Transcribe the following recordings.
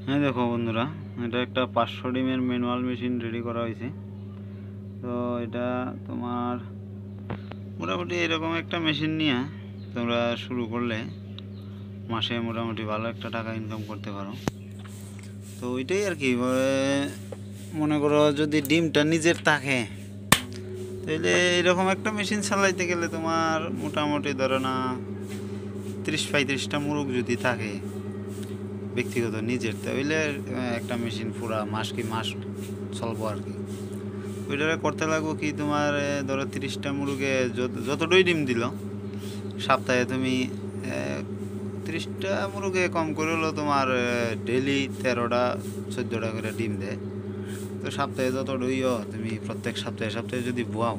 হ্যাঁ দেখো বন্ধুরা, এটা একটা 500 ডিমের ম্যানুয়াল মেশিন রেডি করা হয়েছে। তো এটা তোমার মোটামুটি এরকম একটা মেশিন নিয়ে তোমরা শুরু করলে মাসে মোটামুটি ভালো একটা টাকা ইনকাম করতে পারো। তো ওইটাই আর কি, মনে করো যদি ডিমটা নিজের থাকে তাহলে এরকম একটা মেশিন চালাইতে গেলে তোমার মোটামুটি ধরো না 30-35টা মুরগ যদি থাকে ব্যক্তিগত নিজের, তাহলে একটা মেশিন পুরা মাস কি মাস চলবো আর কি। ওইটা করতে লাগবো কি তোমার ধরো 30টা মুরগে যতটুকুই ডিম দিল সপ্তাহে তুমি 30টা মুরগে কম করে হলো তোমার ডেলি 13টা-14টা করে ডিম দেয়। তো সপ্তাহে যতটুকুইও তুমি প্রত্যেক সপ্তাহে সপ্তাহে যদি বোয়াও,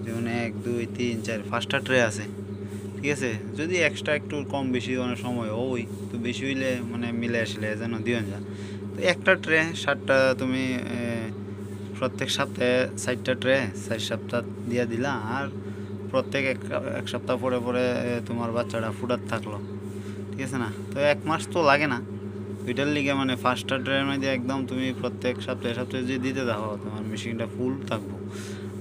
যেমন 1 2 3 4 5টা ট্রে আছে, ঠিক আছে। যদি এক্সট্রা একটু কম বেশি অনেক সময় ওই তো বেশি হইলে মানে মিলে আসলে যেন দিও যা। তো একটা ট্রে 60টা তুমি প্রত্যেক সপ্তাহে 60টা ট্রে 4 সপ্তাহ দিয়ে দিলা, আর প্রত্যেক এক সপ্তাহ পরে পরে তোমার বাচ্চাটা ফুটার থাকলো, ঠিক আছে না। তো 1 মাস তো লাগে না ওইটার লিগে, মানে 5টা ট্রের মধ্যে একদম তুমি প্রত্যেক সপ্তাহে সপ্তাহে যদি দিতে থাকো তোমার মেশিনটা ফুল থাকবো।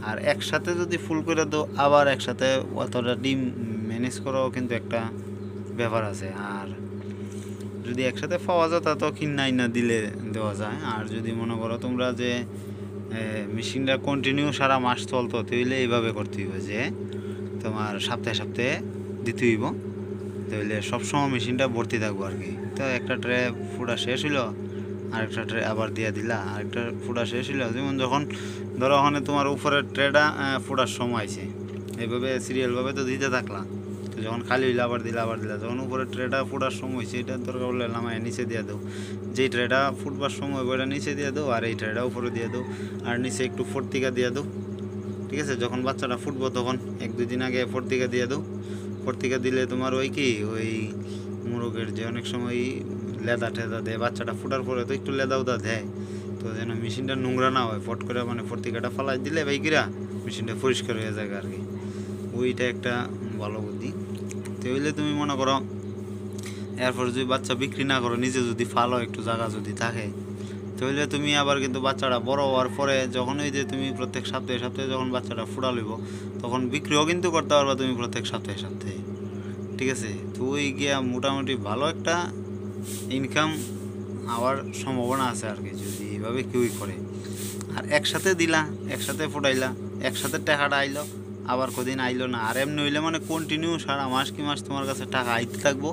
আর একসাথে যদি ফুল করে দাও আবার একসাথে অতটা ডিম ম্যানেজ করাও কিন্তু একটা ব্যাপার আছে। আর যদি একসাথে পাওয়া যায় তা তো কিনাই না দিলে দেওয়া যায়। আর যদি মনে করো তোমরা যে মেশিনটা কন্টিনিউ সারা মাস চলতো, তাহলে এইভাবে করতে হইব যে তোমার সপ্তাহে সপ্তাহে দিতে হইব, তাহলে সবসময় মেশিনটা ভর্তি থাকবো আর কি। তো একটা ট্রে ফুটা শেষ হইলো আরেকটা ট্রে আবার দিয়ে দিলা, আরেকটা ফুটা শেষ হইলো, যেমন যখন ধরো ওখানে তোমার উপরের ট্রেটা ফুটার সময় আছে, এইভাবে সিরিয়ালভাবে তো দিতে থাকলা। তো যখন খালি হইলে আবার দিলা আবার দিলা, যখন উপরের ট্রেটা ফুটার সময় হয়েছে এটা দরকার হলে নামায় নিচে দিয়ে দাও। যেই ট্রেটা ফুটবার সময় ওইটা নিচে দিয়ে দাও, আর এই ট্রেটা উপরে দিয়ে দাও, আর নিচে একটু ফর্তিকা দিয়ে দাও, ঠিক আছে। যখন বাচ্চাটা ফুটবো তখন 1-2 দিন আগে ফর্তিকা দিয়ে দাও। ফর্তিকা দিলে তোমার ওই কি ওই মোরগের যে অনেক সময় লেদা টেদা দেয় বাচ্চাটা ফুটার পরে, তো একটু লেদা উদা দেয়, তো যেন মেশিনটা নোংরা না হয় ফট করে, মানে ফর্তিকাটা ফালাই দিলে বাইকিরা মেশিনটা পরিষ্কার হয়ে যায় আর কি। ওইটা একটা ভালো বুদ্ধি। তো হইলে তুমি মনে করো এরপর যদি বাচ্চা বিক্রি না করো, নিজে যদি ফালো একটু জায়গা যদি থাকে, তাহলে তুমি আবার কিন্তু বাচ্চাটা বড় হওয়ার পরে যখন ওই যে তুমি প্রত্যেক সপ্তাহে সপ্তাহে যখন বাচ্চাটা ফুটা লইব তখন বিক্রিও কিন্তু করতে পারবা তুমি প্রত্যেক সপ্তাহে সপ্তাহে, ঠিক আছে। তো ওই গিয়া মোটামুটি ভালো একটা ইনকাম হওয়ার সম্ভাবনা আছে আর কি, যদি এইভাবে কেউই করে। আর একসাথে দিলা, একসাথে ফুটাইলা, একসাথে টাকাটা আইলো, আবার কদিন আইলো না, আর এমনি হইলে মানে কন্টিনিউ সারা মাস কি মাস তোমার কাছে টাকা আইতে থাকবো,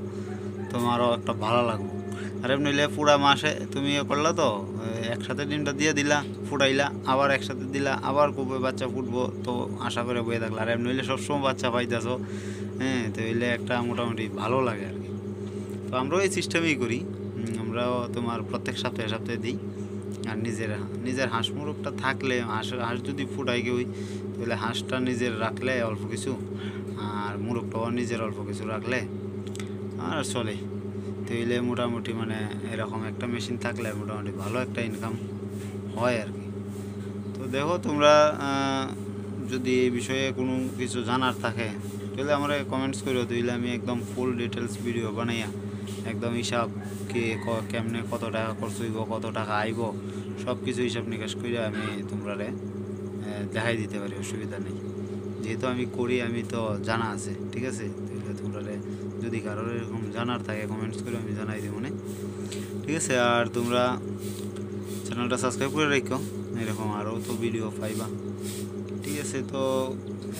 তোমারও একটা ভালো লাগবে। আর এমনি হইলে পুরা মাসে তুমি করলা তো একসাথে ডিমটা দিয়ে দিলা, ফুটাইলা, আবার একসাথে দিলা, আবার কবে বাচ্চা ফুটবো তো আশা করে বয়ে থাকলা। আর এমনি হইলে সবসময় বাচ্চা পাইতেছো, হ্যাঁ। তো হইলে একটা মোটামুটি ভালো লাগে আর কি। তো আমরাও এই সিস্টেমেই করি, আমরাও তোমার প্রত্যেক সপ্তাহে সপ্তাহে দিই। আর নিজের হাঁস মুরগটা থাকলে হাঁস যদি ফুটাই কেউই, তাহলে হাঁসটা নিজের রাখলে অল্প কিছু, আর মুরগটাও নিজের অল্প কিছু রাখলে আর চলে। তাইলে মোটামুটি মানে এরকম একটা মেশিন থাকলে মোটামুটি ভালো একটা ইনকাম হয় আর কি। তো দেখো তোমরা যদি এই বিষয়ে কোনো কিছু জানার থাকে তাহলে আমরা কমেন্টস করো, তাইলে আমি একদম ফুল ডিটেলস ভিডিও বানাইয়া একদম হিসাব কে কেমনে কত টাকা খরচ হইব, কত টাকা আইব, সব কিছু হিসাব নিকাশ করে আমি তোমরা দেখাই দিতে পারি, অসুবিধা নেই। যেহেতু আমি করি আমি তো জানা আছে, ঠিক আছে। তাহলে তোমরা যদি কারোর এরকম জানার থাকে কমেন্টস করে আমি জানাই দিব মনে, ঠিক আছে। আর তোমরা চ্যানেলটা সাবস্ক্রাইব করে রেখো, এরকম আরও তো ভিডিও পাইবা, ঠিক আছে। তো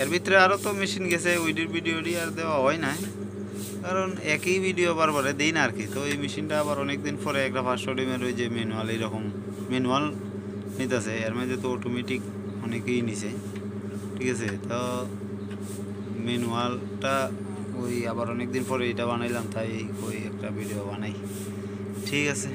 এর ভিতরে আরও তো মেশিন গেছে, ওইটির ভিডিওটি আর দেওয়া হয় না, কারণ একই ভিডিও বারবারে দিই না আর কি। তো এই মেশিনটা আবার অনেক দিন পরে একটা 500 ডিমের ওই যে ম্যানুয়াল এইরকম ম্যানুয়াল নিতেছে, এর মধ্যে তো অটোমেটিক অনেকেই নিছে, ঠিক আছে। তো ম্যানুয়ালটা ওই আবার অনেক দিন পরে এটা বানাইলাম, তাই ওই একটা ভিডিও বানাই, ঠিক আছে।